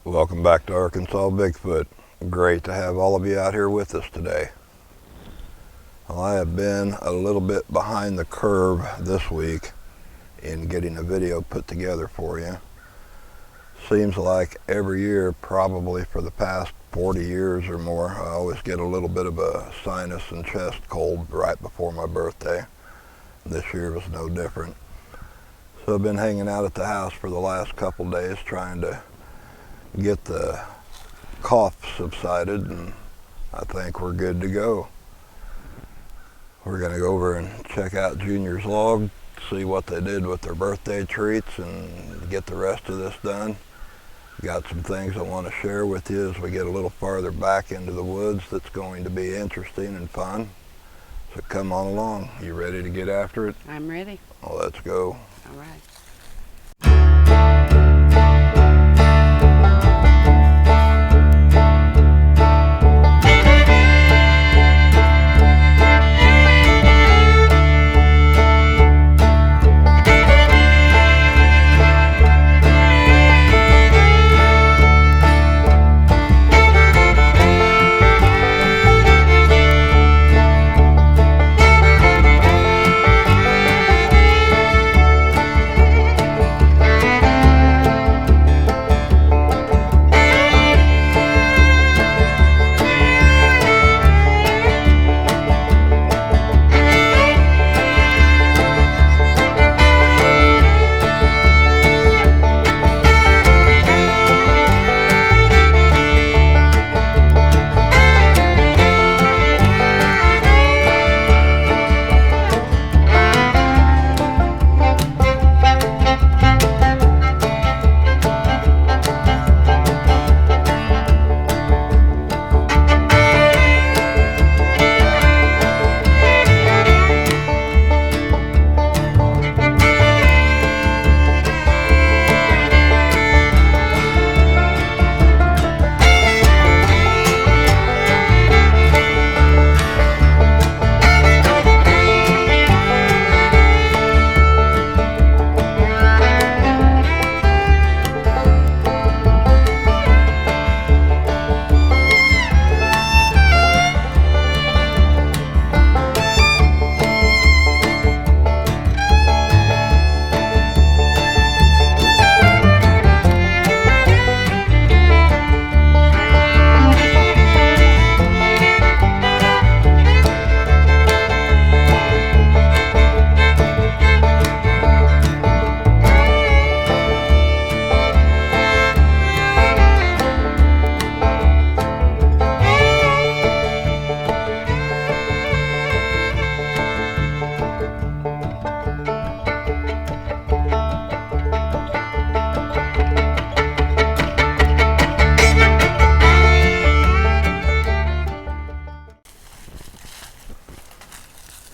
Welcome back to Arkansas Bigfoot. Great to have all of you out here with us today. Well, I have been a little bit behind the curve this week in getting a video put together for you. Seems like every year, probably for the past 40 years or more, I always get a little bit of a sinus and chest cold right before my birthday. This year was no different. So I've been hanging out at the house for the last couple days trying to get the cough subsided, and I think we're good to go. We're going to go over and check out Junior's log, see what they did with their birthday treats, and get the rest of this done. Got some things I want to share with you as we get a little farther back into the woods that's going to be interesting and fun. So come on along. You ready to get after it? I'm ready. Well, let's go. All right.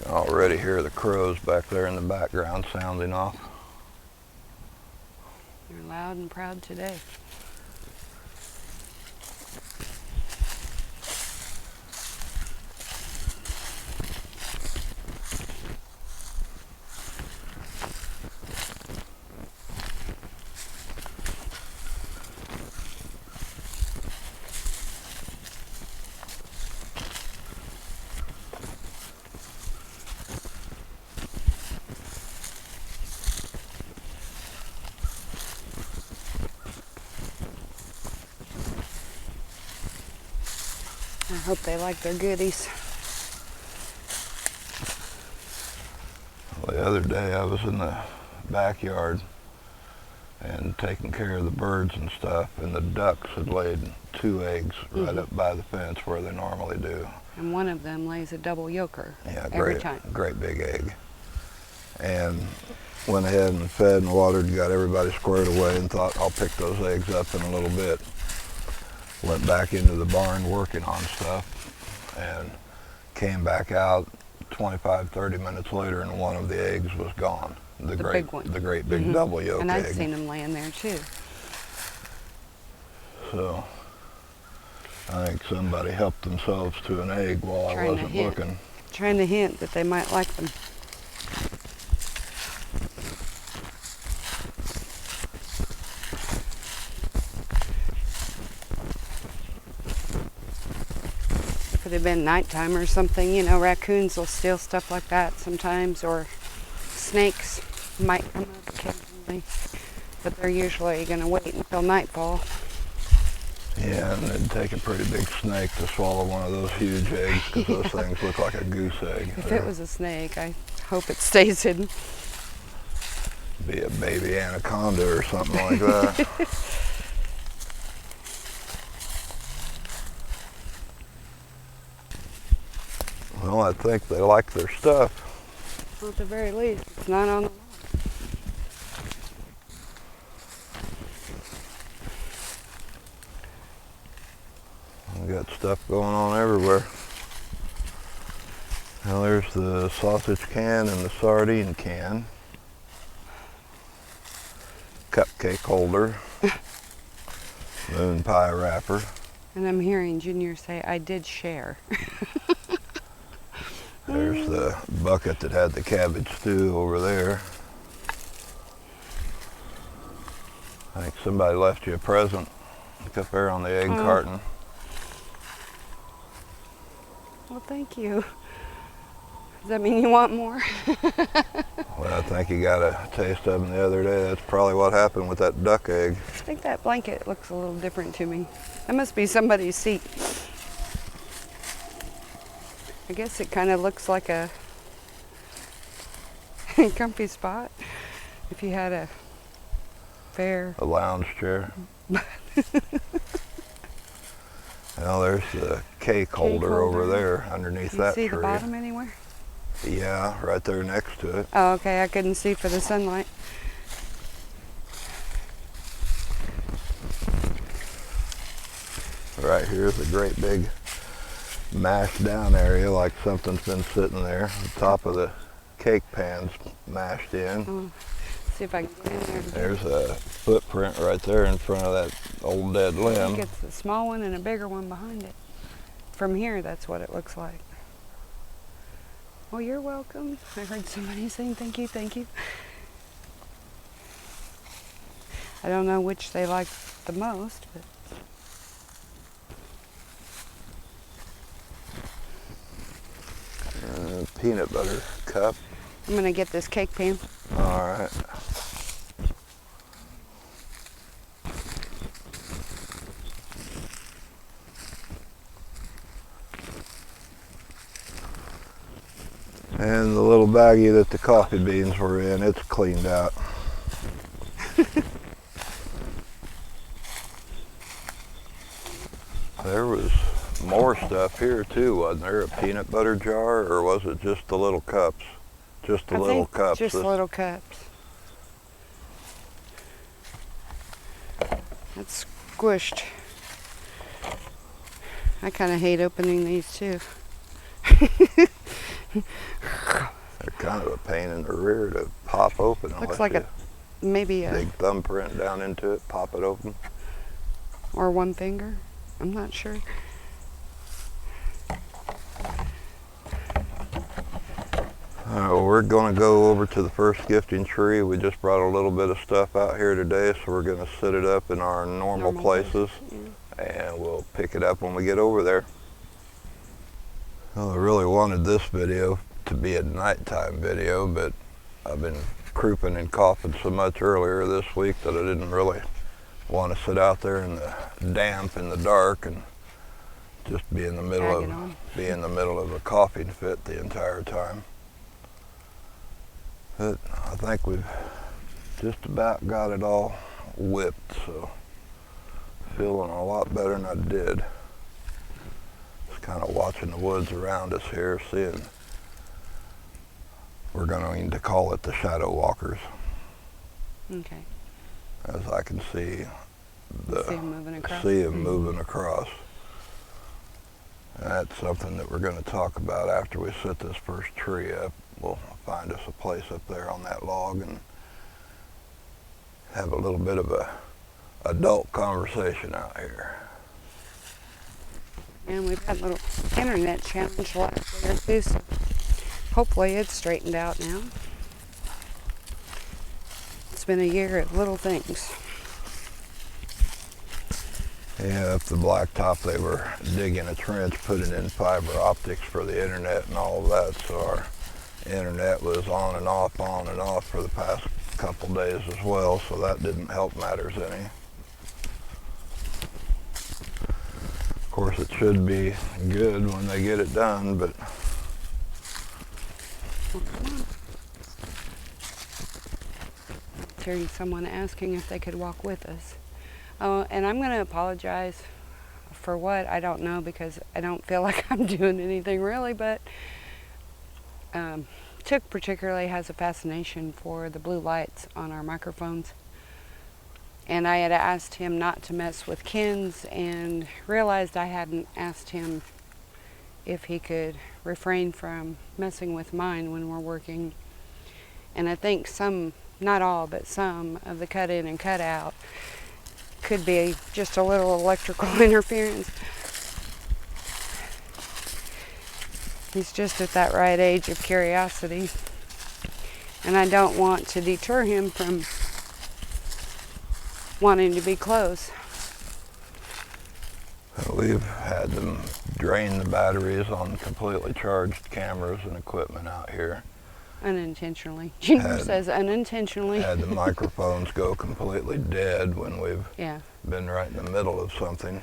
Already hear the crows back there in the background sounding off. You're loud and proud today. I hope they like their goodies. Well, the other day I was in the backyard and taking care of the birds and stuff, and the ducks had laid 2 eggs right up by the fence where they normally do. And one of them lays a double yolker every time. Great big egg. And went ahead and fed and watered, got everybody squared away, and thought I'll pick those eggs up in a little bit. Went back into the barn working on stuff and came back out 25-30 minutes later, and one of the eggs was gone. The great big double yolk egg. And I've seen them laying there too. So I think somebody helped themselves to an egg while I wasn't looking. Trying to hint that they might like them. if it had been nighttime or something, you know, raccoons will steal stuff like that sometimes, or snakes might come up occasionally, but they're usually going to wait until nightfall. Yeah, and it'd take a pretty big snake to swallow one of those huge eggs, because those things look like a goose egg. If it was a snake, I hope it stays hidden. Be a baby anaconda or something like that. Well, I think they like their stuff. Well, at the very least, it's not on the lawn. We got stuff going on everywhere. Now there's the sausage can and the sardine can. Cupcake holder. Moon pie wrapper. And I'm hearing Junior say, I did share. There's the bucket that had the cabbage stew over there. I think somebody left you a present up there on the egg carton. Well, thank you. Does that mean you want more? Well, I think you got a taste of them the other day. That's probably what happened with that duck egg. I think that blanket looks a little different to me. That must be somebody's seat. I guess it kind of looks like a comfy spot if you had a A lounge chair. Well, there's the cake holder over there underneath that tree. Can you see the bottom anywhere? Yeah, right there next to it. Oh, okay. I couldn't see for the sunlight. Right here's a great big mashed down area, like something's been sitting there. The top of the cake pan's mashed in. Oh, see if I can get in there. There's a footprint right there in front of that old dead I limb. think it's a small one and a bigger one behind it. From here, that's what it looks like. Well, you're welcome. I heard somebody saying thank you, thank you. I don't know which they like the most, but Peanut butter cup. I'm gonna get this cake pan. All right. And the little baggie that the coffee beans were in, it's cleaned out. There was more stuff here too, wasn't there? A peanut butter jar, or was it just the little cups? Just the little cups. Just little cups. That's squished. I kind of hate opening these too. They're kind of a pain in the rear to pop open. Looks like maybe a big thumbprint down into it, pop it open. Or one finger. I'm not sure. All right, well, we're going to go over to the first gifting tree. We just brought a little bit of stuff out here today, so we're going to set it up in our normal places, and we'll pick it up when we get over there. Well, I really wanted this video to be a nighttime video, but I've been crouping and coughing so much earlier this week that I didn't really want to sit out there in the damp in the dark and just be in the middle of a coughing fit the entire time. But I think we've just about got it all whipped, so feeling a lot better than I did. Just kind of watching the woods around us here, seeing, we're going to call it the shadow walkers. Okay. As I can see them moving across. Moving across. And that's something that we're going to talk about after we set this first tree up. We'll find us a place up there on that log and have a little bit of a adult conversation out here. And we've had a little internet challenge last year too, so hopefully it's straightened out now. It's been a year of little things. Yeah, up the blacktop they were digging a trench, putting in fiber optics for the internet and all of that, so our internet was on and off for the past couple days as well, so that didn't help matters any. Of course, it should be good when they get it done, but Hearing someone asking if they could walk with us. Oh, and I'm going to apologize for what, I don't know, because I don't feel like I'm doing anything really, but Took particularly has a fascination for the blue lights on our microphones. And I had asked him not to mess with Ken's and realized I hadn't asked him if he could refrain from messing with mine when we're working. And I think some, not all, but some of the cut in and cut out could be just a little electrical interference. He's just at that right age of curiosity. And I don't want to deter him from wanting to be close. we've had them drain the batteries on completely charged cameras and equipment out here. Unintentionally. Junior says unintentionally. Had the microphones go completely dead when we've Yeah. been right in the middle of something.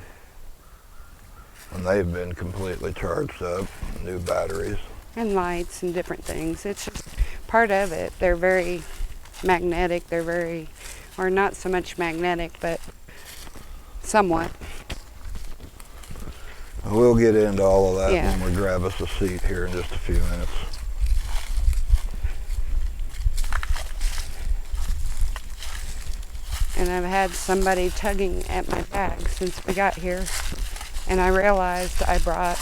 And they've been completely charged up, new batteries. And lights and different things. It's just part of it. They're very magnetic. They're very, or not so much magnetic, but somewhat. We'll get into all of that Yeah. when we grab us a seat here in just a few minutes. And I've had somebody tugging at my bag since we got here. And I realized I brought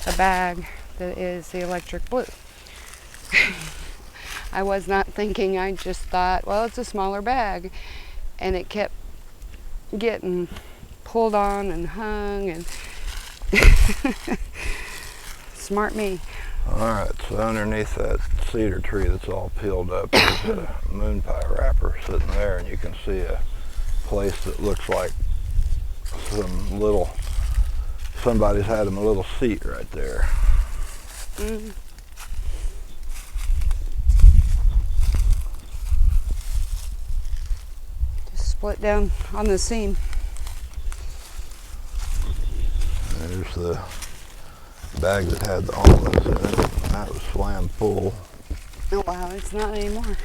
a bag that is the electric blue. I was not thinking, I just thought, well, it's a smaller bag. And it kept getting pulled on and hung and smart me. Alright, so underneath that cedar tree that's all peeled up, there's a moon pie wrapper sitting there, and you can see a place that looks like somebody's had him a little seat right there. Mm. Just split down on the seam. There's the bag that had the almonds in it. That was slam full. Oh wow, it's not anymore.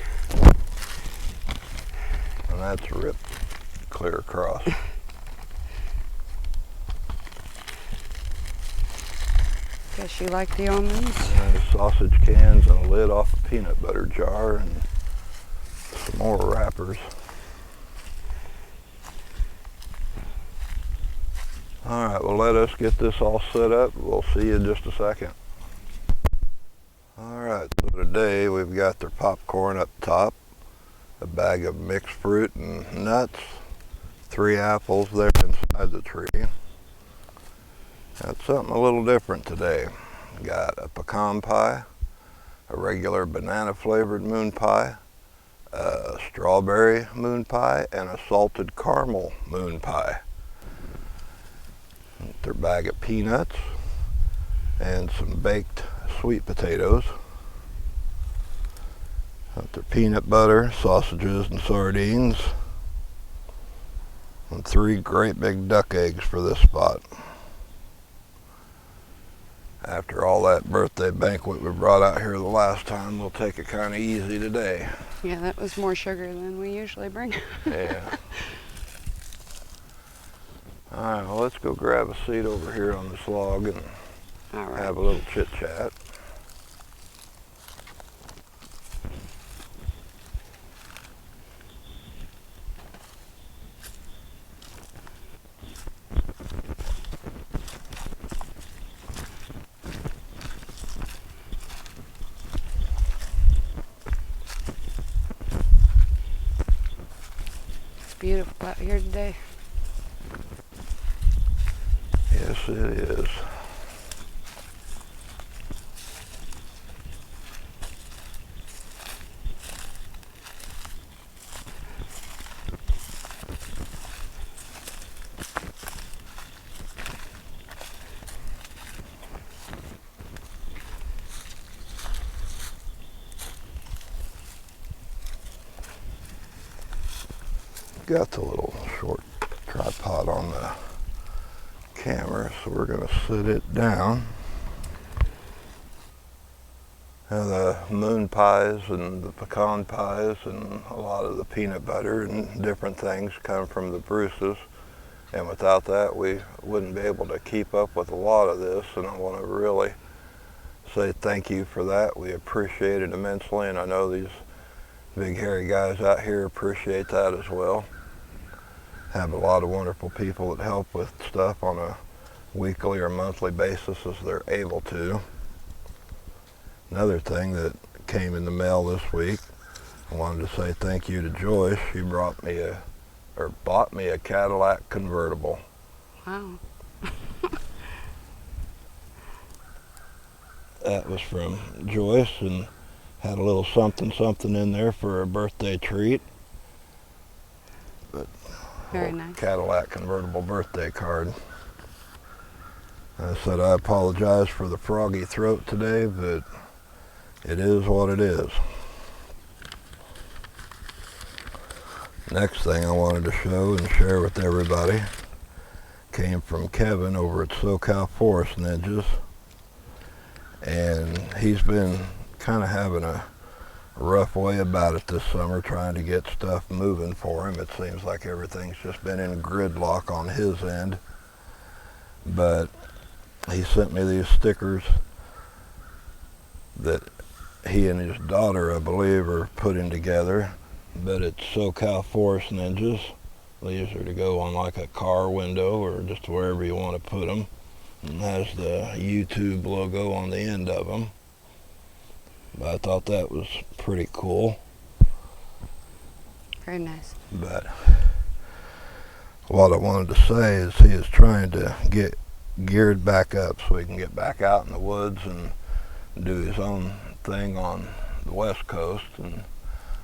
And that's ripped clear across. Guess you like the almonds. And there's sausage cans and a lid off a peanut butter jar and some more wrappers. Alright, well, let us get this all set up. We'll see you in just a second. Alright, so today we've got their popcorn up top, a bag of mixed fruit and nuts, 3 apples there inside the tree. Got something a little different today. Got a pecan pie, a regular banana flavored moon pie, a strawberry moon pie, and a salted caramel moon pie. Their bag of peanuts and some baked sweet potatoes. Got their peanut butter, sausages, and sardines. And 3 great big duck eggs for this spot. After all that birthday banquet we brought out here the last time, we'll take it kind of easy today. Yeah, that was more sugar than we usually bring. Yeah. Alright, well, let's go grab a seat over here on this log and All right. have a little chit chat. It's beautiful out here today. Yes, it is. got the little short tripod on the camera, so we're going to sit it down. Now the moon pies and the pecan pies and a lot of the peanut butter and different things come from the Bruces, and without that we wouldn't be able to keep up with a lot of this, and I want to really say thank you for that. We appreciate it immensely, and I know these big hairy guys out here appreciate that as well. Have a lot of wonderful people that help with stuff on a weekly or monthly basis as they're able to. Another thing that came in the mail this week, I wanted to say thank you to Joyce. She bought me a Cadillac convertible. Wow. That was from Joyce, and had a little something in there for a birthday treat. But Very nice. Cadillac convertible birthday card. I said I apologize for the froggy throat today, but it is what it is. Next thing I wanted to show and share with everybody came from Kevin over at SoCal Forest Ninjas. And he's been kind of having a rough way about it this summer, trying to get stuff moving for him. It seems like everything's just been in gridlock on his end. But he sent me these stickers that he and his daughter, I believe, are putting together. But it's SoCal Forest Ninjas. These are to go on like a car window or just wherever you want to put them. And has the YouTube logo on the end of them. But I thought that was pretty cool. Very nice. But what I wanted to say is he is trying to get geared back up so he can get back out in the woods and do his own thing on the West Coast. And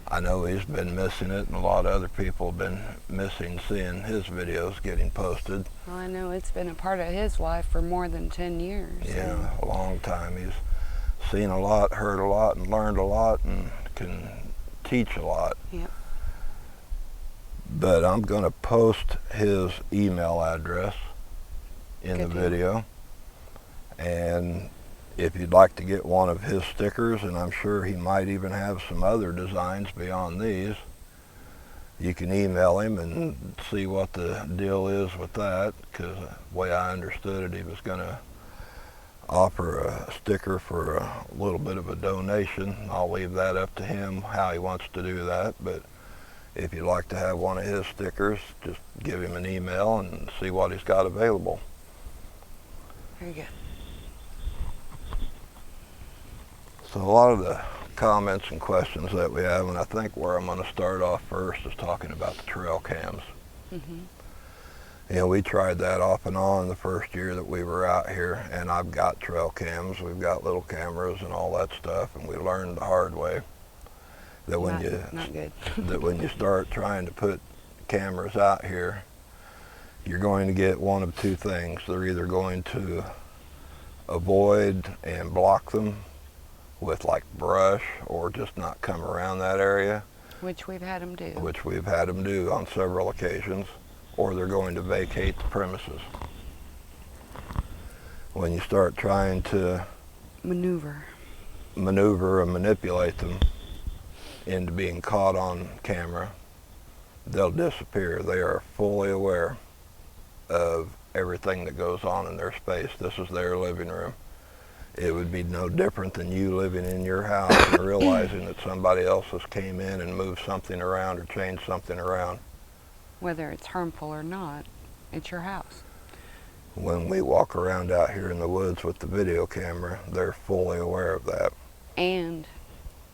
I know he's been missing it, and a lot of other people have been missing seeing his videos getting posted. Well, I know it's been a part of his life for more than 10 years. Yeah, a long time. He's seen a lot, heard a lot, and learned a lot, and can teach a lot. Yep. But I'm going to post his email address in the video. And if you'd like to get one of his stickers, and I'm sure he might even have some other designs beyond these, you can email him and see what the deal is with that, because the way I understood it, he was going to offer a sticker for a little bit of a donation. I'll leave that up to him how he wants to do that, but if you'd like to have one of his stickers, just give him an email and see what he's got available. Very good. So a lot of the comments and questions that we have, and I think where I'm going to start off first is talking about the trail cams. Mm-hmm. You know, we tried that off and on the first year that we were out here, and I've got trail cams. We've got little cameras and all that stuff, and we learned the hard way that when you start trying to put cameras out here, you're going to get one of two things. They're either going to avoid and block them with like brush, or just not come around that area. Which we've had them do. Which we've had them do on several occasions. Or they're going to vacate the premises. When you start trying to maneuver and manipulate them into being caught on camera, they'll disappear. They are fully aware of everything that goes on in their space. This is their living room. It would be no different than you living in your house and realizing that somebody else has came in and moved something around or changed something around. Whether it's harmful or not, it's your house. When we walk around out here in the woods with the video camera, they're fully aware of that. And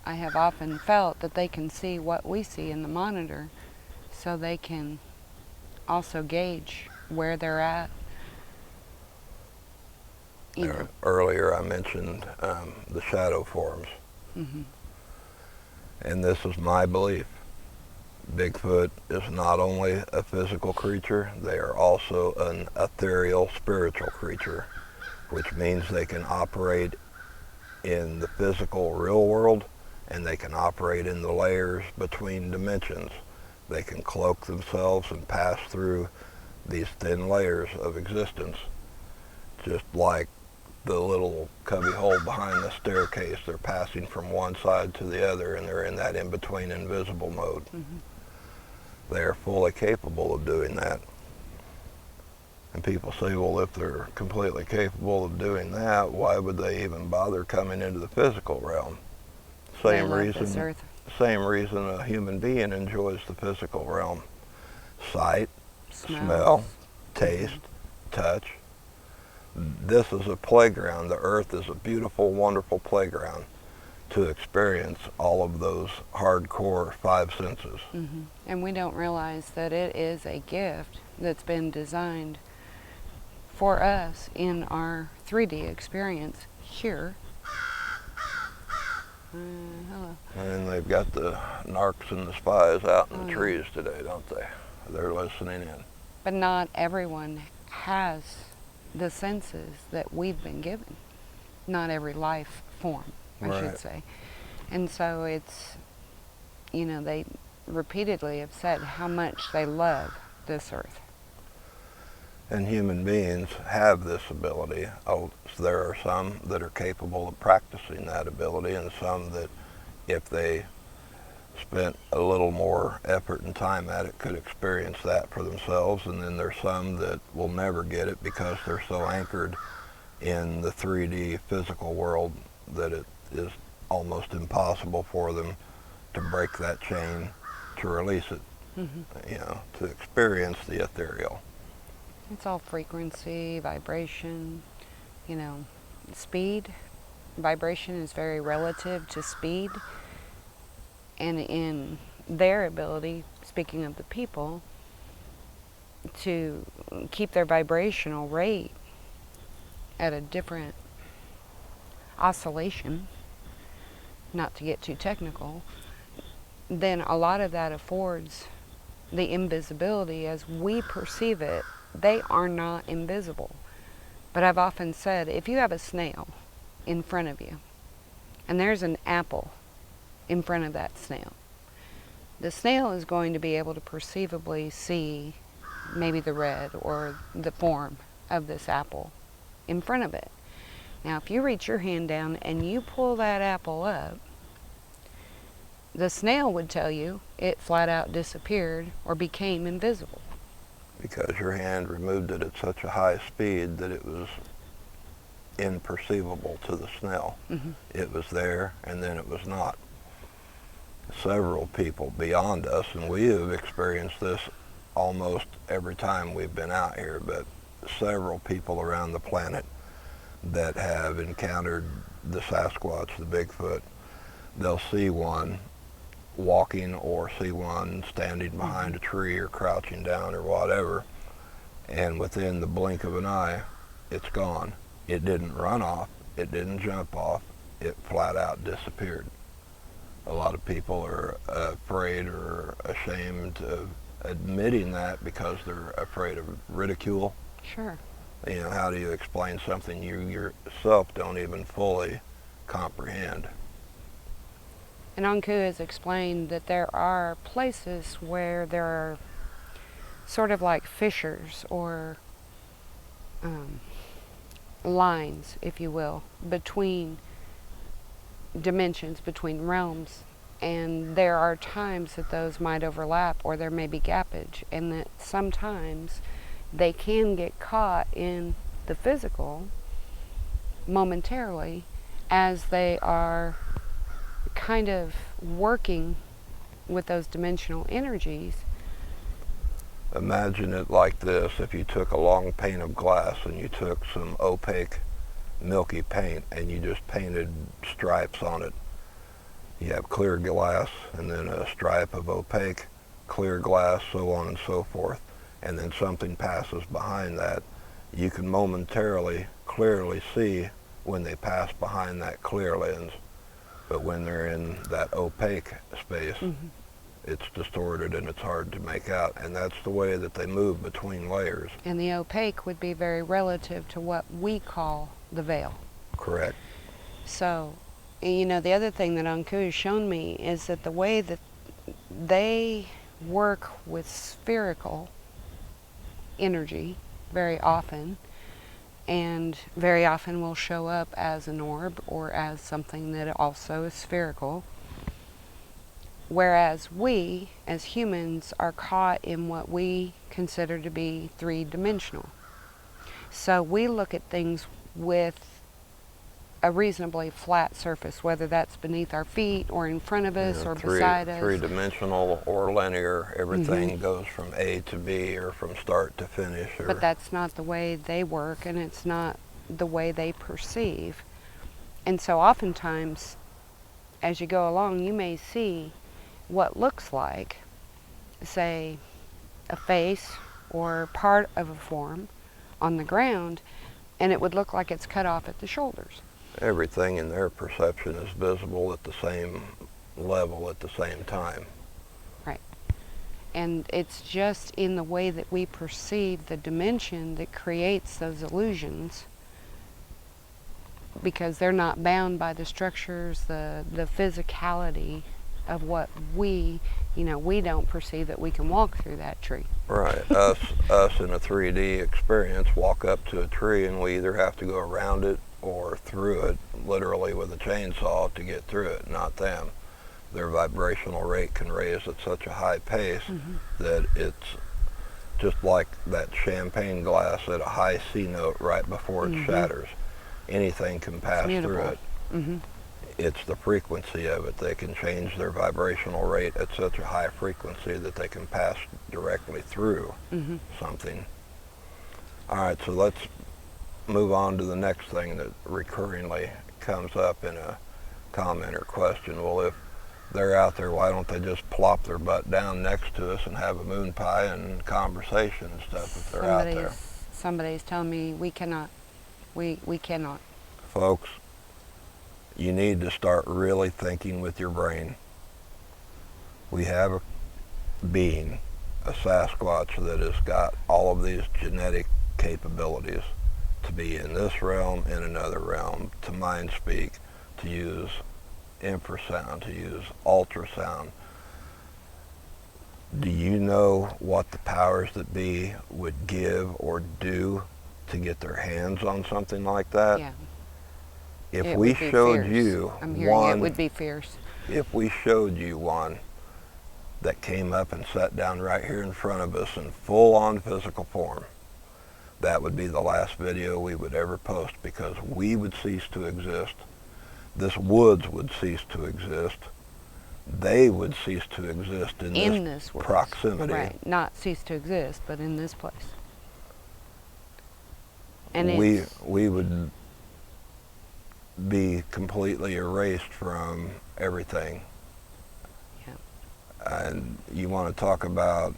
I have often felt that they can see what we see in the monitor, so they can also gauge where they're at. Earlier I mentioned the shadow forms. Mm-hmm. And this is my belief. Bigfoot is not only a physical creature, they are also an ethereal spiritual creature, which means they can operate in the physical real world, and they can operate in the layers between dimensions. they can cloak themselves and pass through these thin layers of existence, just like the little cubby hole behind the staircase. They're passing from one side to the other, and they're in that in-between invisible mode. Mm-hmm. They are fully capable of doing that. And people say, well, if they're completely capable of doing that, why would they even bother coming into the physical realm? They love this earth. Same reason a human being enjoys the physical realm. Sight, smell, taste, touch. This is a playground. The earth is a beautiful, wonderful playground to experience all of those hardcore five senses. Mm-hmm. And we don't realize that it is a gift that's been designed for us in our 3D experience here. Hello. And they've got the narcs and the spies out in the trees today, don't they? They're listening in. But not everyone has the senses that we've been given. Not every life form, I should say. And so it's, you know, they repeatedly have said how much they love this earth. And human beings have this ability. There are some that are capable of practicing that ability, and some that, if they spent a little more effort and time at it, could experience that for themselves. And then there's some that will never get it because they're so anchored in the 3D physical world that it is almost impossible for them to break that chain, to release it, you know, to experience the ethereal. It's all frequency, vibration, you know, speed. Vibration is very relative to speed. And in their ability, speaking of the people, to keep their vibrational rate at a different oscillation, not to get too technical, then a lot of that affords the invisibility as we perceive it. They are not invisible. But I've often said, if you have a snail in front of you, and there's an apple in front of that snail, the snail is going to be able to perceivably see maybe the red or the form of this apple in front of it. Now, if you reach your hand down and you pull that apple up, the snail would tell you it flat out disappeared or became invisible. Because your hand removed it at such a high speed that it was imperceivable to the snail. It was there, and then it was not. Several people beyond us, and we have experienced this almost every time we've been out here, but several people around the planet that have encountered the Sasquatch, the Bigfoot, they'll see one walking or see one standing behind a tree or crouching down or whatever, and within the blink of an eye, it's gone. It didn't run off, it didn't jump off, it flat out disappeared. A lot of people are afraid or ashamed of admitting that because they're afraid of ridicule. Sure. You know, how do you explain something you yourself don't even fully comprehend? And Anku has explained that there are places where there are sort of like fissures or lines, if you will, between dimensions, between realms. And there are times that those might overlap, or there may be gappage, and that sometimes they can get caught in the physical momentarily as they are kind of working with those dimensional energies. Imagine it like this: if you took a long pane of glass and you took some opaque milky paint and you just painted stripes on it. You have clear glass and then a stripe of opaque, clear glass, so on and so forth, and then something passes behind that. You can momentarily clearly see when they pass behind that clear lens, but when they're in that opaque space, it's distorted and it's hard to make out, and that's the way that they move between layers. And the opaque would be very relative to what we call the veil. Correct. So, you know, the other thing that Anku has shown me is that the way that they work with spherical energy very often, and very often will show up as an orb or as something that also is spherical. Whereas we, as humans, are caught in what we consider to be three-dimensional. So we look at things with a reasonably flat surface, whether that's beneath our feet or in front of us or beside us. Three-dimensional or linear. Everything goes from A to B or from start to finish. But that's not the way they work, and it's not the way they perceive. And so oftentimes, as you go along, you may see what looks like, say, a face or part of a form on the ground, and it would look like it's cut off at the shoulders. Everything in their perception is visible at the same level at the same time. Right. And it's just in the way that we perceive the dimension that creates those illusions, because they're not bound by the structures, the physicality of what we don't perceive that we can walk through that tree. Right. Us in a 3D experience walk up to a tree and we either have to go around it or through it, literally with a chainsaw to get through it, not them. Their vibrational rate can raise at such a high pace that it's just like that champagne glass at a high C note right before it shatters. Anything can pass through it. It's the frequency of it. They can change their vibrational rate at such a high frequency that they can pass directly through something. All right, so let's move on to the next thing that recurringly comes up in a comment or question. Well, if they're out there, why don't they just plop their butt down next to us and have a moon pie and conversation and stuff if they're out there? Somebody's telling me we cannot. We cannot. Folks, you need to start really thinking with your brain. We have a being, a Sasquatch, that has got all of these genetic capabilities to be in this realm, in another realm, to mind speak, to use infrasound, to use ultrasound. Do you know what the powers that be would give or do to get their hands on something like that? Yeah. If we showed you it would be fierce. If we showed you one that came up and sat down right here in front of us in full-on physical form, that would be the last video we would ever post, because we would cease to exist. This woods would cease to exist. They would cease to exist in this proximity. Right, not cease to exist, but in this place. And we would be completely erased from everything. Yeah. And you want to talk about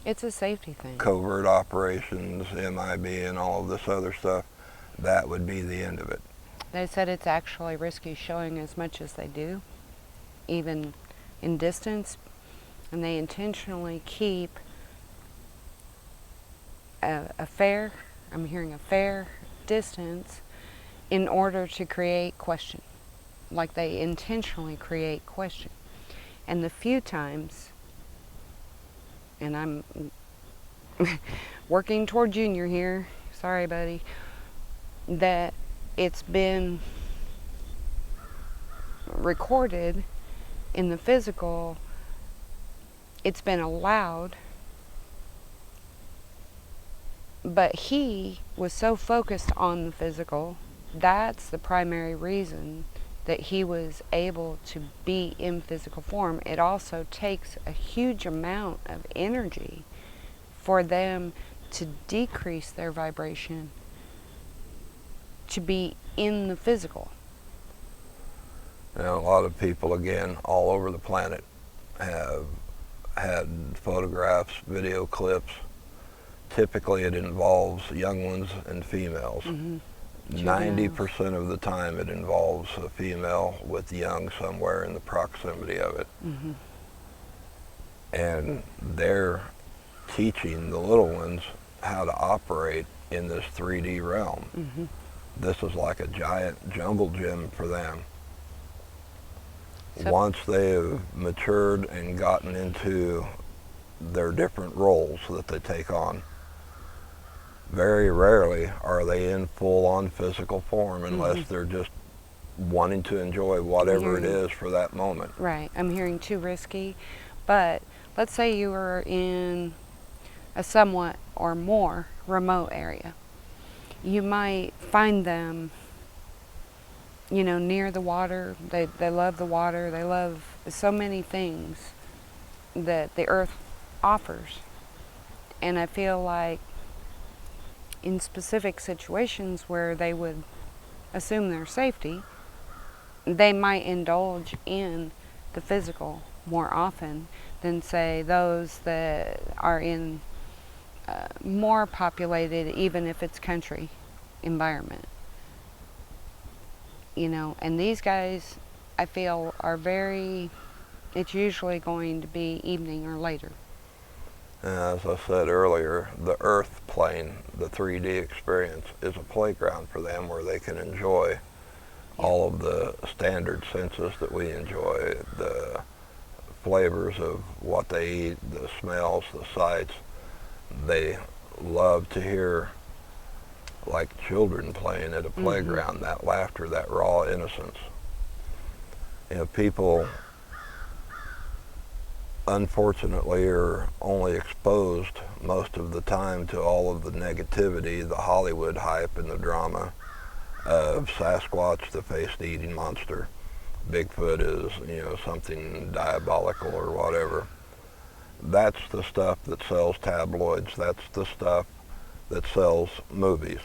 it's a safety thing. Covert operations, MIB, and all of this other stuff, that would be the end of it. They said it's actually risky showing as much as they do, even in distance, and they intentionally keep a fair distance in order to create question. Like they intentionally create question. And the few times, and I'm working toward Junior here, sorry buddy, that it's been recorded in the physical, it's been allowed, but he was so focused on the physical, that's the primary reason that he was able to be in physical form. It also takes a huge amount of energy for them to decrease their vibration to be in the physical. Now, a lot of people, again, all over the planet have had photographs, video clips. Typically it involves young ones and females. 90% of the time it involves a female with young somewhere in the proximity of it. And they're teaching the little ones how to operate in this 3D realm. This is like a giant jungle gym for them. So, once they have matured and gotten into their different roles that they take on, very rarely are they in full-on physical form unless they're just wanting to enjoy whatever it is for that moment. Right. I'm hearing too risky. But let's say you were in a somewhat or more remote area. You might find them, near the water. They love the water. They love so many things that the earth offers. And I feel like in specific situations where they would assume their safety, they might indulge in the physical more often than, say, those that are in more populated, even if it's country environment. And these guys, I feel, are it's usually going to be evening or later. As I said earlier, the earth plane, the 3D experience, is a playground for them where they can enjoy all of the standard senses that we enjoy, the flavors of what they eat, the smells, the sights. They love to hear, like children playing at a playground, that laughter, that raw innocence. People unfortunately are only exposed most of the time to all of the negativity, the Hollywood hype and the drama of Sasquatch, the face-eating monster. Bigfoot is, something diabolical or whatever. That's the stuff that sells tabloids. That's the stuff that sells movies.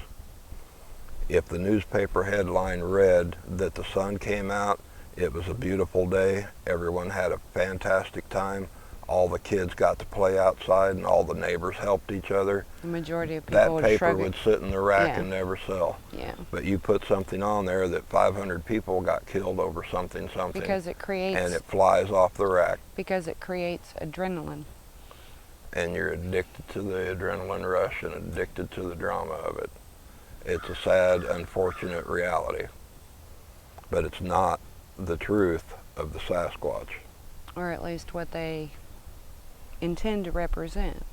If the newspaper headline read that the sun came out, it was a beautiful day, everyone had a fantastic time, all the kids got to play outside and all the neighbors helped each other, The majority of people that would paper shrug would it. sit in the rack Yeah. and never sell. Yeah. But you put something on there that 500 people got killed over something, Because it creates and it flies off the rack. because it creates adrenaline. And you're addicted to the adrenaline rush and addicted to the drama of it. It's a sad, unfortunate reality. But it's not the truth of the Sasquatch. Or at least what they intend to represent.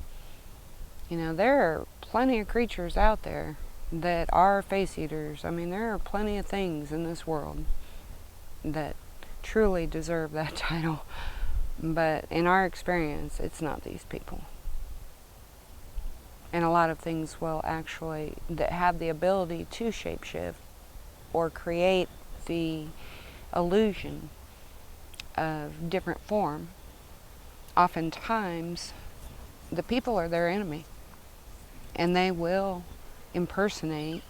There are plenty of creatures out there that are face eaters. I mean, there are plenty of things in this world that truly deserve that title. But in our experience, it's not these people. And a lot of things that have the ability to shapeshift or create the illusion of different form, oftentimes the people are their enemy. And they will impersonate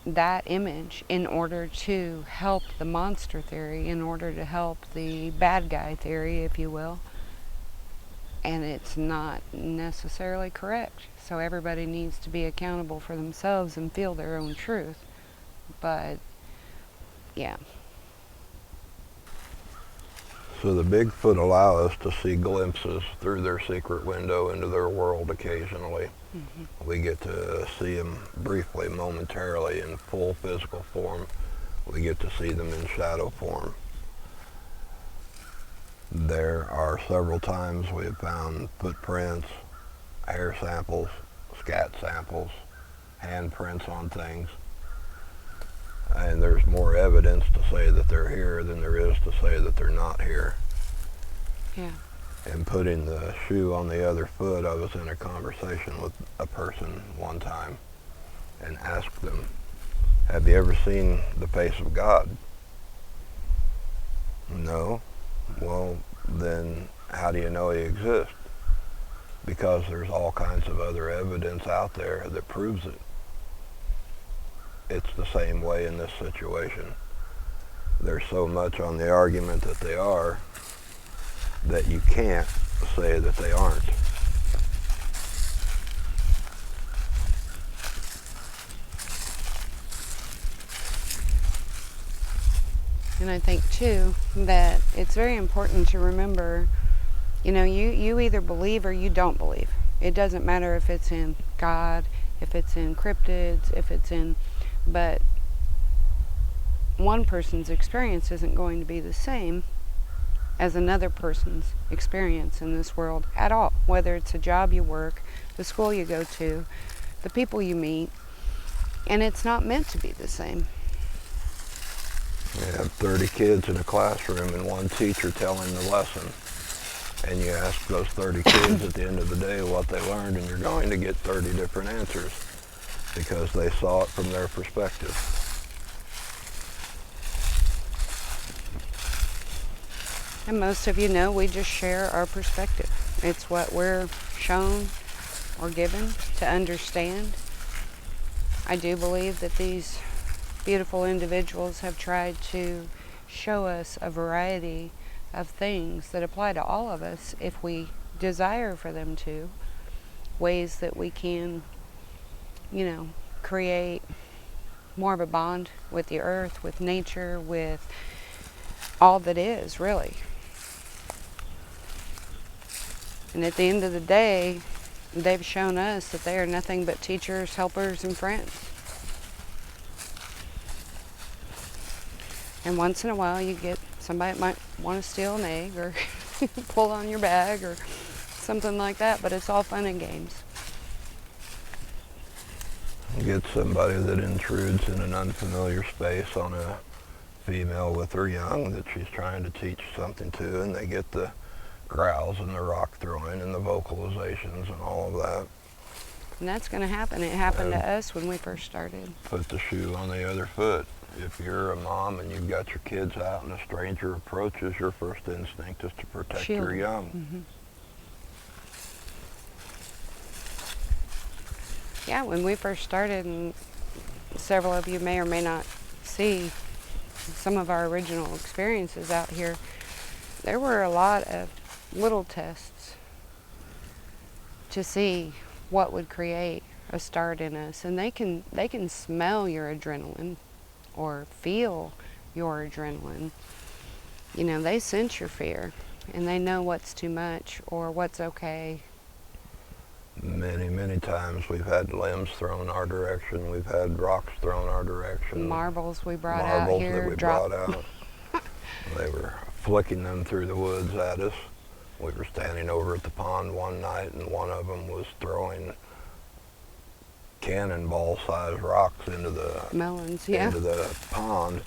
that image in order to help the monster theory, in order to help the bad guy theory, if you will. And it's not necessarily correct. So everybody needs to be accountable for themselves and feel their own truth. But, yeah. So the Bigfoot allow us to see glimpses through their secret window into their world occasionally. We get to see them briefly, momentarily, in full physical form. We get to see them in shadow form. There are several times we have found footprints, hair samples, scat samples, handprints on things. And there's more evidence to say that they're here than there is to say that they're not here. Yeah. And putting the shoe on the other foot, I was in a conversation with a person one time and asked them, have you ever seen the face of God? No. Well, then how do you know he exists? Because there's all kinds of other evidence out there that proves it. It's the same way in this situation. There's so much on the argument that they are that you can't say that they aren't. And I think, too, that it's very important to remember, you either believe or you don't believe. It doesn't matter if it's in God, if it's in cryptids, but one person's experience isn't going to be the same as another person's experience in this world at all. Whether it's a job you work, the school you go to, the people you meet, and it's not meant to be the same. You have 30 kids in a classroom and one teacher telling the lesson. And you ask those 30 kids at the end of the day what they learned, and you're going to get 30 different answers because they saw it from their perspective. And most of you know we just share our perspective. It's what we're shown or given to understand. I do believe that these beautiful individuals have tried to show us a variety of things that apply to all of us if we desire for them to. Ways that we can, create more of a bond with the earth, with nature, with all that is, really. And at the end of the day, they've shown us that they are nothing but teachers, helpers, and friends. And once in a while you get somebody that might want to steal an egg or pull on your bag or something like that, but it's all fun and games. You get somebody that intrudes in an unfamiliar space on a female with her young that she's trying to teach something to, and they get the growls and the rock throwing and the vocalizations and all of that. And that's going to happen. It happened to us when we first started. Put the shoe on the other foot. If you're a mom and you've got your kids out and a stranger approaches, your first instinct is to protect your young. Mm-hmm. Yeah, when we first started, and several of you may or may not see some of our original experiences out here, there were a lot of little tests to see what would create a start in us. And they can smell your adrenaline or feel your adrenaline. They sense your fear and they know what's too much or what's okay. Many, many times we've had limbs thrown our direction. We've had rocks thrown our direction. Marbles we brought out here. That we brought out. They were flicking them through the woods at us. We were standing over at the pond one night, and one of them was throwing cannonball-sized rocks into the melons, yeah, into the pond,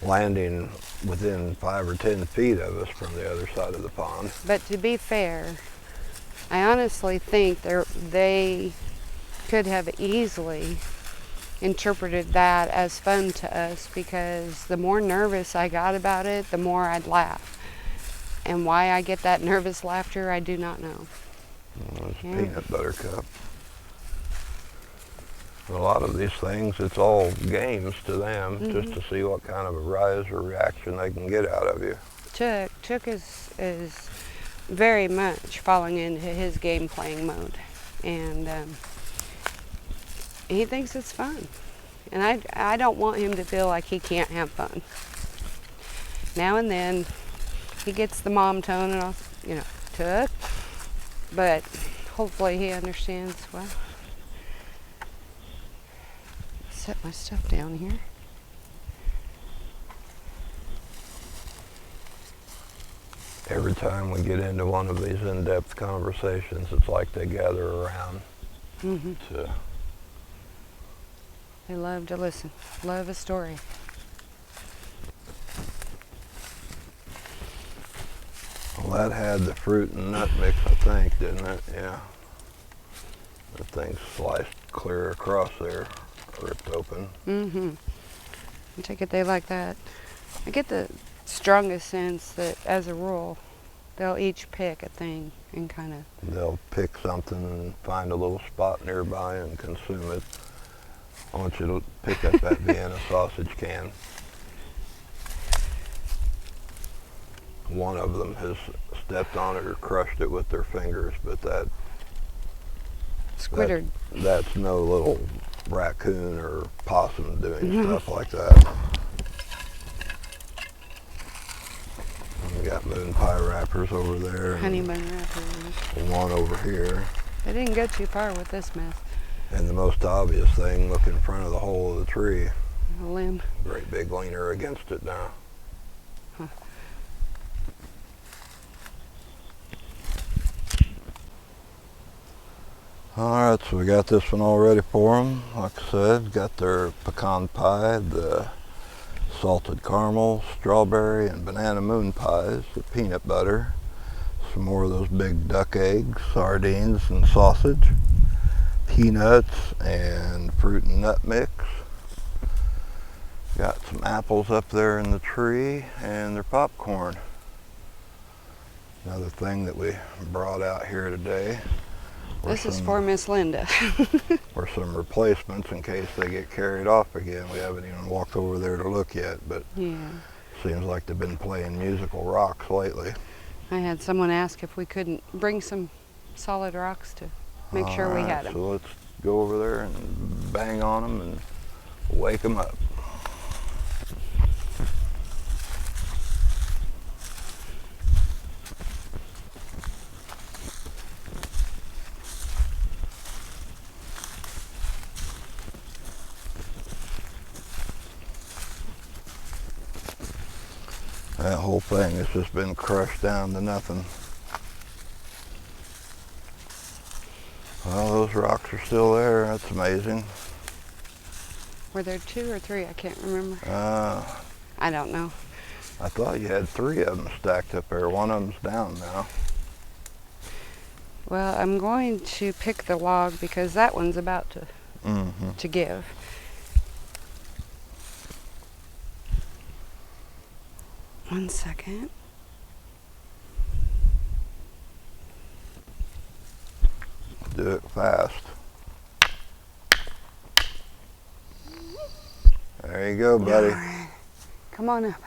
landing within 5 or 10 feet of us from the other side of the pond. But to be fair, I honestly think they could have easily interpreted that as fun to us, because the more nervous I got about it, the more I'd laugh. And why I get that nervous laughter, I do not know. It's peanut butter cup. A lot of these things, it's all games to them, just to see what kind of a rise or reaction they can get out of you. Chuck is very much falling into his game playing mode, and he thinks it's fun. And I don't want him to feel like he can't have fun. Now and then he gets the mom tone and I'll, Chuck, but hopefully he understands. Well, set my stuff down here. Every time we get into one of these in-depth conversations, it's like they gather around to... They love to listen, love a story. Well, that had the fruit and nut mix, I think, didn't it? Yeah. The thing sliced clear across there, ripped open. I take it they like that. I get the strongest sense that, as a rule, they'll each pick a thing and kind of... They'll pick something and find a little spot nearby and consume it. I want you to pick up that Vienna sausage can. One of them has stepped on it or crushed it with their fingers, but Squiddered. That's no little raccoon or possum doing stuff like that. We got moon pie wrappers over there. Honey bun wrappers. One over here. They didn't go too far with this mess. And the most obvious thing, look in front of the hole of the tree. a limb. Great big leaner against it now. Huh. Alright, so we got this one all ready for them. Like I said, got their pecan pie, the salted caramel, strawberry, and banana moon pies, the peanut butter, some more of those big duck eggs, sardines, and sausage, peanuts, and fruit and nut mix. Got some apples up there in the tree, and their popcorn. Another thing that we brought out here today. This is for Miss Linda. Or some replacements in case they get carried off again. We haven't even walked over there to look yet, but Yeah. seems like they've been playing musical rocks lately. I had someone ask if we couldn't bring some solid rocks to make sure we had them. So let's go over there and bang on them and wake them up. That whole thing has just been crushed down to nothing. Well, those rocks are still there. That's amazing. Were there 2 or 3? I can't remember. I I don't know. thought you had 3 of them stacked up there. One of them's down now. Well, I'm going to pick the log because that one's about to give. One second. Do it fast. There you go, buddy. All right. Come on up.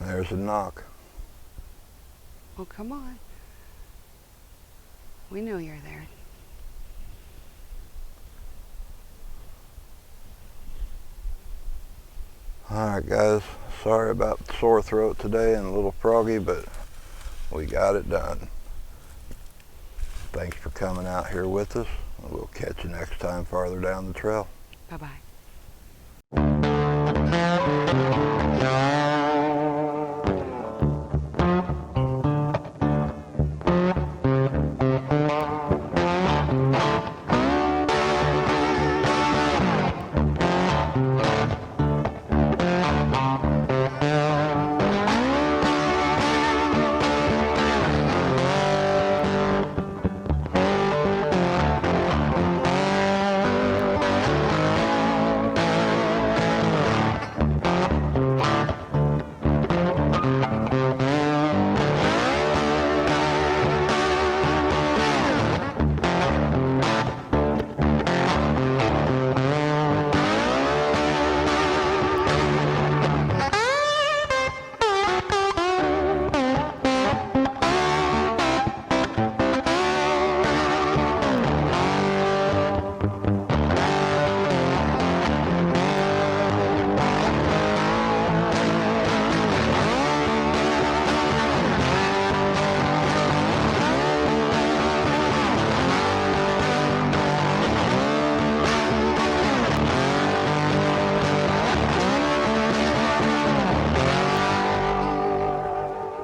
There's a knock. Well, come on. We know you're there. Alright guys, sorry about the sore throat today and a little froggy, but we got it done. Thanks for coming out here with us. We'll catch you next time farther down the trail. Bye-bye.